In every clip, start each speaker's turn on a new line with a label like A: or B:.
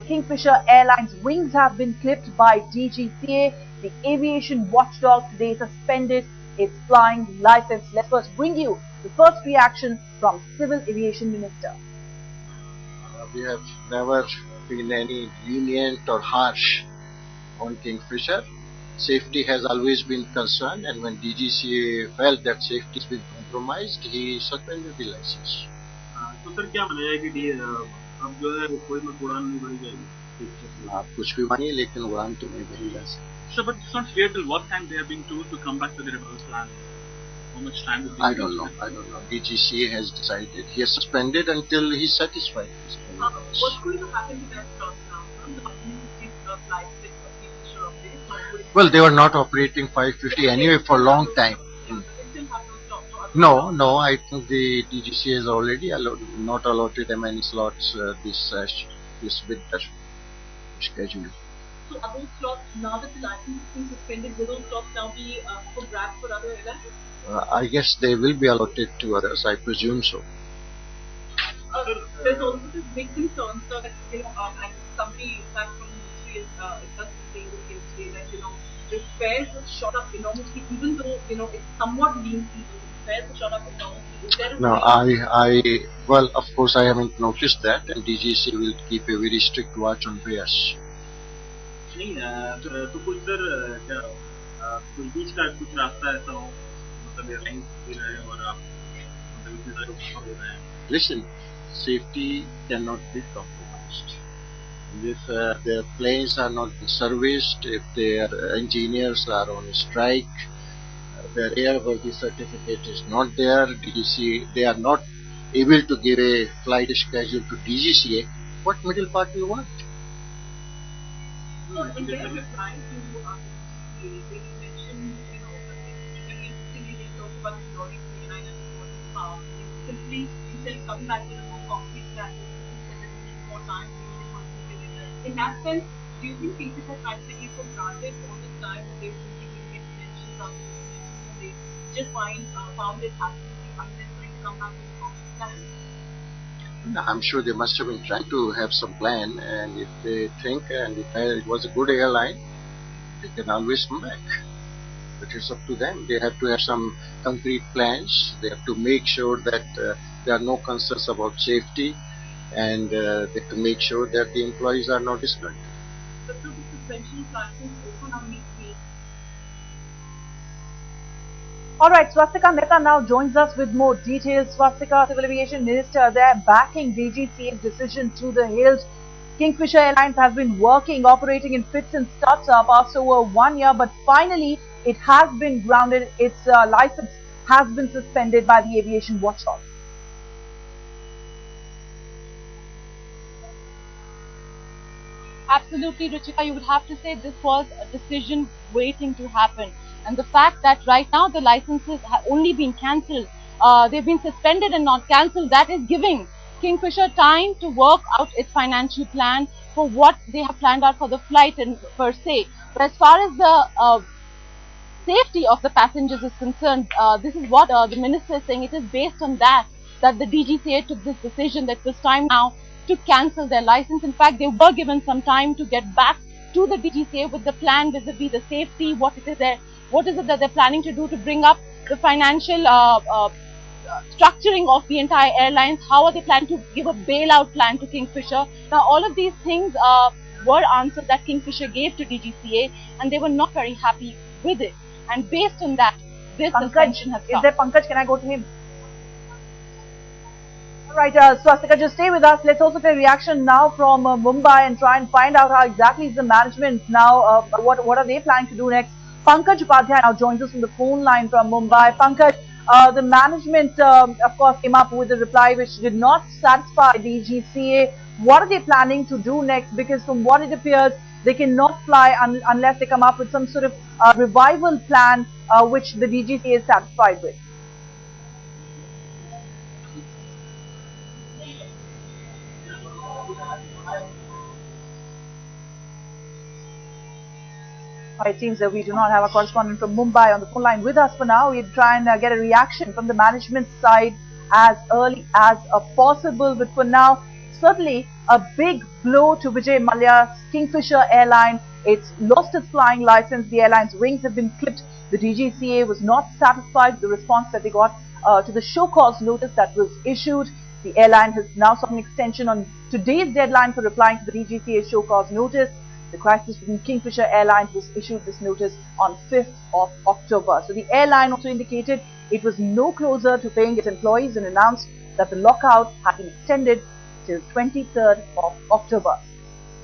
A: Kingfisher Airlines wings have been clipped by DGCA. The aviation watchdog today suspended its flying license. Let's first bring you the first reaction from Civil Aviation Minister.
B: We have never been any lenient or harsh on Kingfisher. Safety has always been concerned, and when DGCA felt that safety has been compromised, he suspended the license.
C: तो sir क्या माना जाए कि अब जो है कोई में उड़ान नहीं भरी जाएगी?
B: आप कुछ भी मानिए, लेकिन उड़ान तो नहीं भरी जा सकती.
C: So, but it's not clear till what time they are being told to come back to the reverse plan. How much time will
B: I don't know. DGCA has decided. He has suspended until he's satisfied.
D: What's going to happen to that slot now? The company flights that Kingfisher operates.
B: Well, they were not operating 550 anyway for a long time. No. I think the DGCA has already not allotted them any slots this with the schedule.
D: So are those slots, now that the license is being suspended, will those slots now be for grab for other airlines?
B: I guess they will be allotted to others. I presume so.
D: There's also this big concern, sir, that and somebody back from the ministry is just saying this yesterday that the fares have shot up enormously, even though it's somewhat lean season. The fares have shot up enormously. Is there a
B: No, well, of course, I haven't noticed that, and DGC will keep a very strict watch on fares.
C: नहीं तो कुछ sir क्या कुछ बीच का कुछ रास्ता ऐसा हो मतलब एयरलाइन भी रहे और आप मतलब इतने सारे लोग हो रहे हैं.
B: Listen, safety cannot be compromised. If their planes are not serviced, if their engineers are on strike, their airworthy certificate is not there, DGCA, they are not able to give a flight schedule to DGCA, what middle part do you want?
D: So in their reply to DGCA, they mentioned, very interestingly, they talked about the glory of the airline and what is found. Simply, instead of coming back with a more concrete plan, they more time in that sense, do you think Kingfisher tries to take for granted all the time that they will be giving extensions after extensions, and they just found it absolutely unnecessary to come back with a concrete plan?
B: I'm sure they must have been trying to have some plan, and if they think and if it was a good airline, they can always come back. But it's up to them. They have to have some concrete plans. They have to make sure that there are no concerns about safety, and they have to make sure that the employees are not disgruntled.
D: But the suspension of license also now needs to be.
A: Alright, Swastika Mehta now joins us with more details. Swastika, Civil Aviation Minister, they're backing DGCA's decision to the hills. Kingfisher Airlines has been operating in fits and starts past over 1 year, but finally it has been grounded. Its license has been suspended by the aviation watchdog.
E: Absolutely, Ruchika, you would have to say this was a decision waiting to happen. And the fact that right now the licenses have only been cancelled, they've been suspended and not cancelled, that is giving Kingfisher time to work out its financial plan for what they have planned out for the flight per se. But as far as the safety of the passengers is concerned, this is what the minister is saying. It is based on that the DGCA took this decision that it was time now to cancel their license. In fact, they were given some time to get back to the DGCA with the plan vis-a-vis the safety, what is it that they're planning to do to bring up the financial structuring of the entire airlines, how are they planning to give a bailout plan to Kingfisher. Now all of these things were answers that Kingfisher gave to DGCA, and they were not very happy with it, and based on that this suspension has stopped.
A: Is there Pankaj? Can I go to him? Alright, Swastika, just stay with us. Let's also take a reaction now from Mumbai and try and find out how exactly is the management now, what are they planning to do next. Pankaj Upadhyay now joins us from the phone line from Mumbai. Pankaj, the management of course came up with a reply which did not satisfy DGCA. What are they planning to do next? Because from what it appears, they cannot fly unless they come up with some sort of revival plan which the DGCA is satisfied with. It seems that we do not have a correspondent from Mumbai on the phone line with us for now. We'll try and get a reaction from the management side as early as possible. But for now, certainly a big blow to Vijay Mallya's Kingfisher Airline. It's lost its flying license. The airline's wings have been clipped. The DGCA was not satisfied with the response that they got to the show cause notice that was issued. The airline has now sought an extension on today's deadline for replying to the DGCA show cause notice. The crisis between Kingfisher Airlines was issued this notice on 5th of October. So the airline also indicated it was no closer to paying its employees and announced that the lockout had been extended till 23rd of October.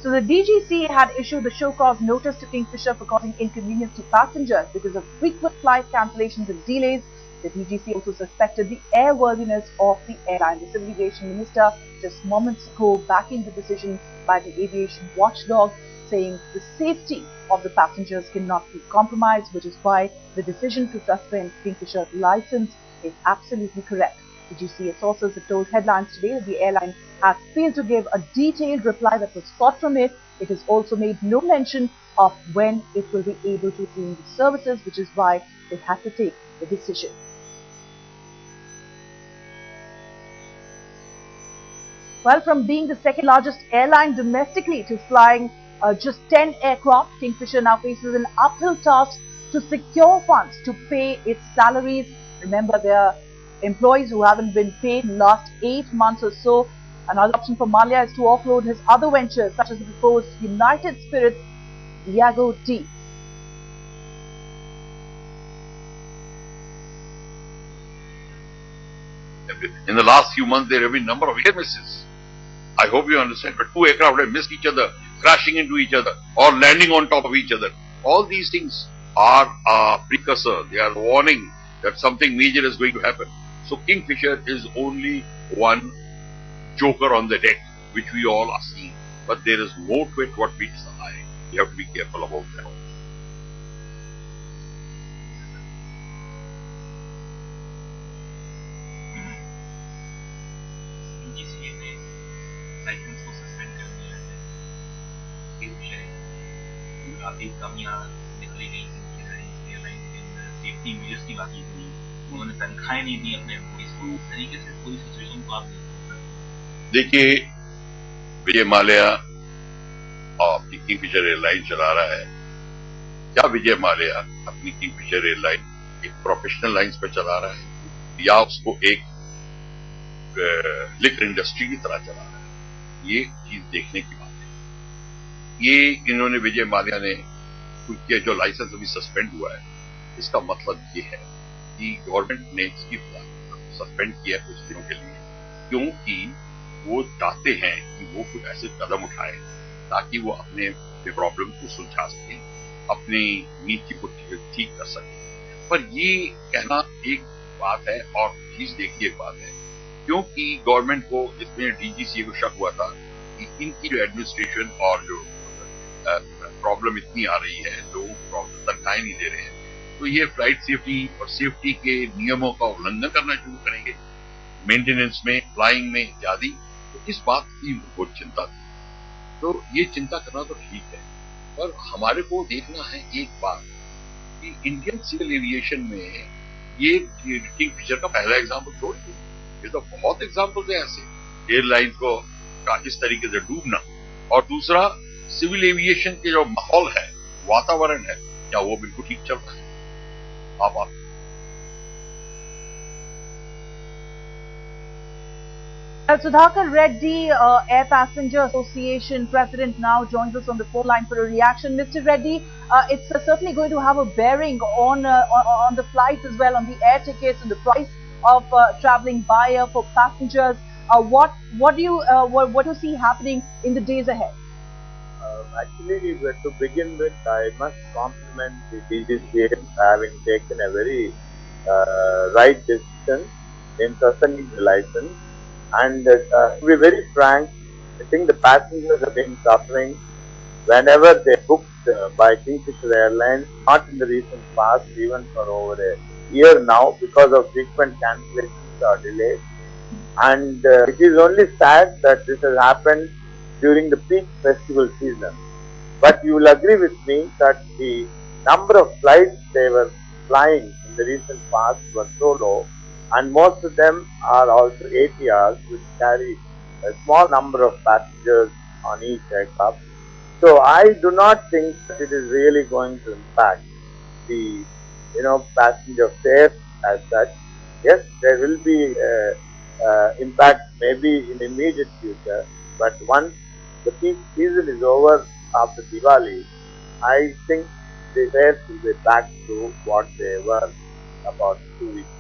A: So the DGCA had issued the show cause notice to Kingfisher for causing inconvenience to passengers because of frequent flight cancellations and delays. The DGCA also suspected the airworthiness of the airline. The Civil Aviation Minister just moments ago backing the decision by the aviation watchdog, saying the safety of the passengers cannot be compromised, which is why the decision to suspend Kingfisher's license is absolutely correct. DGCA sources have told Headlines today that the airline has failed to give a detailed reply that was sought from it. It has also made no mention of when it will be able to resume the services, which is why they had to take the decision. Well, from being the second largest airline domestically to flying just 10 aircraft, Kingfisher now faces an uphill task to secure funds to pay its salaries. Remember, there are employees who haven't been paid in the last 8 months or so. Another option for Mallya is to offload his other ventures, such as the proposed United Spirits Viago D.
F: In the last few months, there have been a number of air misses. I hope you understand. But 2 aircraft have missed each other, crashing into each other, or landing on top of each other. All these things are a precursor. They are warning that something major is going to happen. So Kingfisher is only one joker on the deck, which we all are seeing. But there is more to it what meets the eye. You have to be careful about that.
C: Licence को suspend कर दिया है। ये विषय काफी कमियां निकली गई एयरलाइंस के अंदर, सेफ्टी मेजर्स की बात की गई, उन्होंने तनख्वाहें नहीं दी अपने एम्प्लॉइज को। इस तरीके से पूरी सिचुएशन को आप
F: देखिए, विजय माल्या अपनी किंगफिशर एयरलाइन चला रहा है। क्या विजय माल्या अपनी किंगफिशर एयरलाइन एक प्रोफेशनल लाइंस पे चला रहा है या उसको एक लिकर इंडस्ट्री की तरह चला रहा है? ये चीज देखने की बात है। ये इन्होंने विजय माल्या ने उनके जो लाइसेंस अभी सस्पेंड हुआ है, इसका मतलब ये है कि गवर्नमेंट ने इसकी सस्पेंड किया कुछ दिनों के लिए, क्योंकि वो चाहते हैं कि वो कुछ ऐसे कदम उठाए ताकि वो अपने प्रॉब्लम को सुलझा सके, अपनी नीति को ठीक कर सके। पर ये कहना एक बात है और चीज देखिए एक बात है, क्योंकि गवर्नमेंट को इसमें डीजीसीए को शक हुआ था कि इनकी जो एडमिनिस्ट्रेशन और जो प्रॉब्लम इतनी आ रही है, लोगों को तनख्वाहें नहीं दे रहे हैं, तो ये फ्लाइट सेफ्टी और सेफ्टी के नियमों का उल्लंघन करना शुरू करेंगे, मेंटेनेंस में, फ्लाइंग में इत्यादि। तो इस बात की बहुत चिंता थी। तो ये चिंता करना तो ठीक है, पर हमारे को देखना है एक बात कि इंडियन सिविल एविएशन में ये किंगफिशर का पहला एग्जाम्पल छोड़ दिया, ये तो बहुत एग्जाम्पल्स है ऐसे एयरलाइन को का इस तरीके से डूबना। और दूसरा, सिविल एविएशन के जो माहौल है, वातावरण है, क्या वो बिल्कुल ठीक चल रहा है? आप
A: Sudhakar Reddy, Air Passenger Association President, now joins us on the phone line for a reaction. Mr. Reddy, it's certainly going to have a bearing on the flights as well, on the air tickets and the price of traveling by air for passengers. What do you see happening in the days ahead?
G: Actually, to begin with, I must compliment the DGCA having taken a very right decision in suspending the license. And to be very frank, I think the passengers have been suffering whenever they booked by Kingfisher Airlines, not in the recent past, even for over a year now, because of frequent cancellations or delays. And it is only sad that this has happened during the peak festival season. But you will agree with me that the number of flights they were flying in the recent past were so low, and most of them are also ATRs, which carry a small number of passengers on each aircraft. So I do not think that it is really going to impact the passenger fares as such. Yes, there will be impact maybe in immediate future, but once the peak season is over after Diwali, I think the fares will be back to what they were about 2 weeks